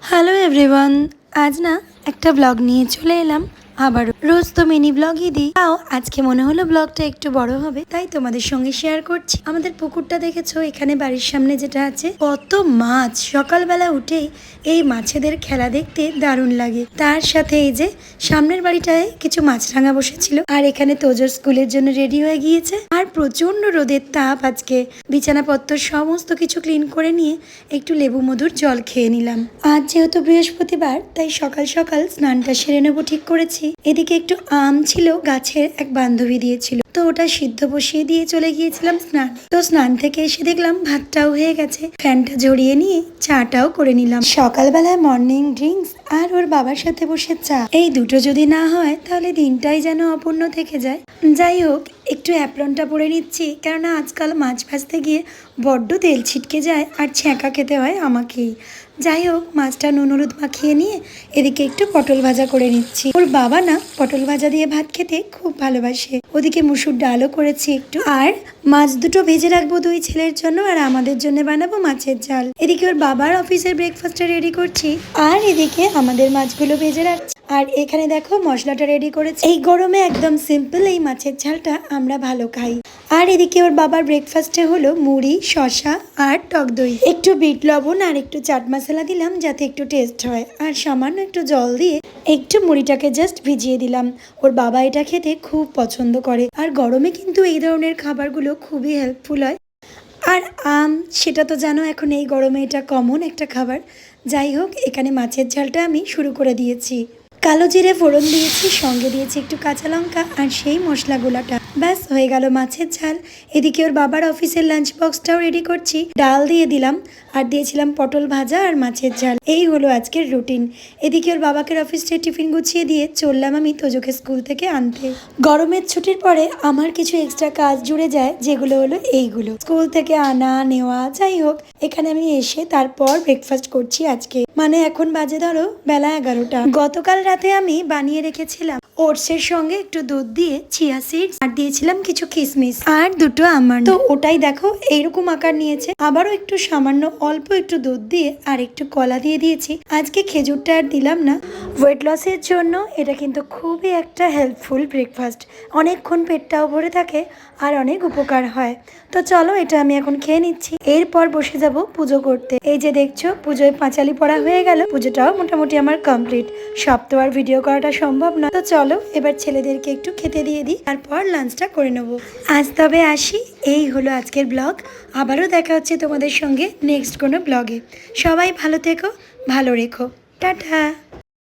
Hello everyone, আজ না একটা ব্লগ নিয়ে চলে এলাম। আবার রোজ তো মিনি ব্লগই দিই, তাও আজকে মনে হলো ব্লগটা একটু বড় হবে, তাই তোমাদের সঙ্গে শেয়ার করছি। আমাদের পুকুরটা দেখেছো, এখানে বাড়ির সামনে যেটা আছে, কত মাছ। সকালবেলা উঠেই এই মাছেদের খেলা দেখতে দারুণ লাগে। তার সাথে এই যে সামনের বাড়িটায় কিছু মাছরাঙা বসেছিল, আর এখানে তোজোর স্কুলের জন্য রেডি হয়ে গিয়েছে। আর প্রচন্ড রোদের তাপ আজকে, বিছানাপত্র সমস্ত কিছু ক্লিন করে নিয়ে একটু লেবু মধুর জল খেয়ে নিলাম। আজ যেহেতু বৃহস্পতিবার, তাই সকাল সকাল স্নানটা সেরে নেবো ঠিক করেছি। এদিকে একটু আম ছিল, গাছের এক বান্ধবী দিয়েছিল, তো ওটা সিদ্ধ বসিয়ে দিয়ে চলে গিয়েছিলাম স্নান। তো স্নান থেকে এসে দেখলাম ভাতটাও হয়ে গেছে, ফ্যানটা ঝরিয়ে নিয়ে চাটাও করে নিলাম। সকালবেলায় মর্নিং ড্রিঙ্কস আর ওর বাবার সাথে বসে চা, এই দুটো যদি না হয় তাহলে দিনটাই যেন অপূর্ণ থেকে যায়। যাই হোক, একটু অ্যাপ্রনটা পরে নিচ্ছি, কেননা আজকাল মাছ ভাজতে গিয়ে বড্ড তেল ছিটকে যায় আর ছ্যাঁকা খেতে হয় আমাকেই। যাই হোক, মাছটা নুন হলুদ মাখিয়ে নিয়ে এদিকে একটু পটল ভাজা করে নিচ্ছি। ওর বাবা না পটল ভাজা দিয়ে ভাত খেতে খুব ভালোবাসে। ওদিকে মুসুর ডালও করেছি একটু, আর মাছ দুটো ভেজে রাখবো দুই ছেলের জন্য, আর আমাদের জন্য বানাবো মাছের ঝাল। এদিকে ওর বাবার অফিসের ব্রেকফাস্টটা রেডি করছি, আর এদিকে আমাদের মাছগুলো ভেজে রাখছি। আর এখানে দেখো মশলাটা রেডি করেছি। এই গরমে একদম সিম্পল এই মাছের ঝালটা আমরা ভালো খাই। আর এদিকে ওর বাবার ব্রেকফাস্টে হলো মুড়ি, শসা আর টক দই, একটু বিট লবণ আর একটু চাট মশলা দিলাম যাতে একটু টেস্ট হয়, আর সামান্য একটু জল দিয়ে একটু মুড়িটাকে জাস্ট ভিজিয়ে দিলাম। ওর বাবা এটা খেতে খুব পছন্দ করে, আর গরমে কিন্তু এই ধরনের খাবারগুলো খুবই হেল্পফুল হয়। আর আম, সেটা তো জানো এখন এই গরমে এটা কমন একটা খাবার। যাই হোক, এখানে মাছের ঝালটা আমি শুরু করে দিয়েছি। কালো জিরে ফোড়ন দিয়েছি, সঙ্গে দিয়েছি একটু কাঁচা লঙ্কা আর সেই মশলাগুলোটা, ব্যাস হয়ে গেল মাছের ঝাল। এদিকে ওর বাবার অফিসের লাঞ্চ বক্সটাও রেডি করছি, ডাল দিয়ে দিলাম, আর দিয়েছিলাম পটল ভাজা আর মাছের ঝাল। এই হলো আজকের রুটিন। এদিকে ওর বাবাকে অফিসে টিফিন গুছিয়ে দিয়ে চললাম আমি তোজোকে স্কুল থেকে আনতে। গরমের ছুটির পরে আমার কিছু এক্সট্রা কাজ জুড়ে যায়, যেগুলো হলো এইগুলো, স্কুল থেকে আনা নেওয়া। যাই হোক, এখানে আমি এসে তারপর ব্রেকফাস্ট করছি আজকে, মানে এখন বাজে ধরো বেলা 11টা। গতকাল রাতে আমি বানিয়ে রেখেছিলাম ওটসের সঙ্গে একটু দুধ দিয়ে চিয়া সিডস, আর দিয়েছিলাম কিছু কিশমিশ আর দুটো আমন্ড। তো ওটাই দেখো এইরকম আকার নিয়েছে। আবারও একটু সামান্য অল্প একটু দুধ দিয়ে আর একটু কলা দিয়ে দিয়েছি। আজকে খেজুরটা আর দিলাম না। ওয়েট লসের জন্য এটা কিন্তু খুবই একটা হেল্পফুল ব্রেকফাস্ট। অনেকক্ষণ পেটটাও ভরে থাকে আর অনেক উপকার হয়। তো চলো, এটা আমি এখন খেয়ে নিচ্ছি, এরপর বসে যাব পুজো করতে। এই যে দেখছো, পুজোয় পাঁচালি পড়া হয়ে গেল, পুজোটাও মোটামুটি আমার কমপ্লিট। সব তো আর ভিডিও করাটা সম্ভব না। তো চলো এবার ছেলেদেরকে একটু খেতে দিয়ে দিই, তারপর লাঞ্চটা করে নেবো। আজ তবে আসি, এই হলো আজকের ব্লগ। আবারও দেখা হচ্ছে তোমাদের সঙ্গে নেক্সট কোনো ব্লগে। সবাই ভালো থেকো, ভালো রেখো, টাটা।